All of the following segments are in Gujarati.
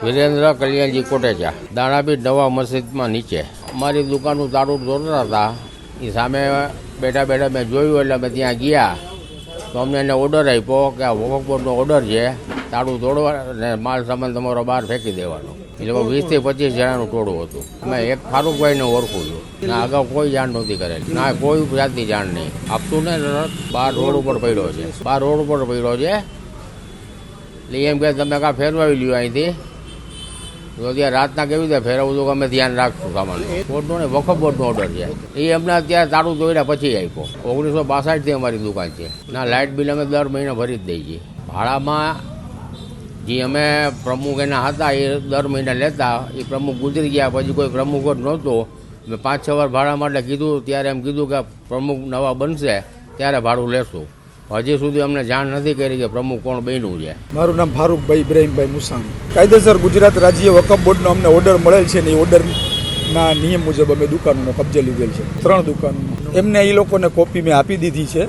વીરેન્દ્ર કલ્યાણજી કોટેચા, દાણાપીઠ નવા મસ્જિદમાં નીચે. અમારી દુકાનનું તાળું તોડતા હતા. એ સામે બેઠા બેઠા મેં જોયું એટલે અમે ત્યાં ગયા તો અમને એને ઓર્ડર આપ્યો કે આ વકફ બોર્ડનો ઓર્ડર છે, તાળું તોડવા અને માલ સામાન તમારો બહાર ફેંકી દેવાનો. એટલે 20 થી 25 જણાનું ટોળું હતું. મેં એક ફારૂકભાઈને ઓળખું છું, ના અગાઉ કોઈ જાણ નહોતી કરેલી, ના કોઈ જાતની જાણ નહીં. આપતું ને બહાર રોડ ઉપર પડ્યો છે, બહાર રોડ ઉપર પડ્યો છે. એટલે એમ કે તમે કાં ફેરવાવી લ્યો અહીંથી, તો ત્યાં રાતના કેવી રીતે ફેરવવું તો અમે ધ્યાન રાખશું સામાન. બોર્ડનો ને વકફ બોર્ડનો ઓર્ડર છે એ અમને અત્યારે તાળું તોડ્યા પછી આપ્યો. 1962થી અમારી દુકાન છે. ના લાઇટ બિલ અમે દર મહિને ભરી જ દઈએ છીએ. ભાડામાં જે અમે પ્રમુખ એના હતા એ દર મહિને લેતા, એ પ્રમુખ ગુજરી ગયા પછી કોઈ પ્રમુખ જ નહોતો. મેં 5-6 વાર ભાડા માટે કીધું, ત્યારે એમ કીધું કે પ્રમુખ નવા બનશે ત્યારે ભાડું લેશું. હજી સુધી અમને જાણ નથી કરી કે પ્રમુખ કોણ બન્યું છે. મારું નામ ફારૂકભાઈ ઇબ્રાહીમભાઈ મુસાણી. કાયદેસર ગુજરાત રાજ્ય વકફ બોર્ડનો અમને ઓર્ડર મળેલ છે ને એ ઓર્ડરના નિયમ મુજબ અમે દુકાનોનો કબજે લીધેલ છે. 3 દુકાનો એમને એ લોકોને કોપી મેં આપી દીધી છે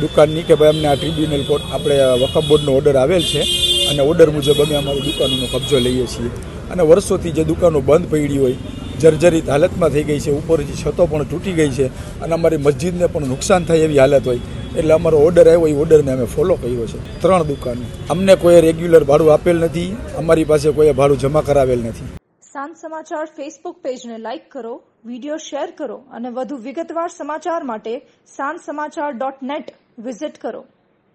દુકાનની કે ભાઈ અમને આ ટ્રિબ્યુનલ કોર્ટ આપણે વકફ બોર્ડનો ઓર્ડર આવેલ છે અને ઓર્ડર મુજબ અમે અમારી દુકાનોનો કબજો લઈએ છીએ. અને વર્ષોથી જે દુકાનો બંધ પડી હોય, જર્જરિત હાલતમાં થઈ ગઈ છે, ઉપરથી છતો પણ તૂટી ગઈ છે અને અમારી મસ્જિદને પણ નુકસાન થાય એવી હાલત હોય, એટલે અમારો ઓર્ડર આવ્યો એ ઓર્ડરને અમે ફોલો કર્યો છે. 3 દુકાનો અમને કોઈ રેગ્યુલર ભાડું આપેલ નથી, અમારી પાસે કોઈ ભાડું જમા કરાવેલ નથી. સાંજ સમાચાર ફેસબુક પેજને લાઇક કરો, વિડીયો શેર કરો અને વધુ વિગતવાર સમાચાર માટે sanssamachar.net વિઝિટ કરો.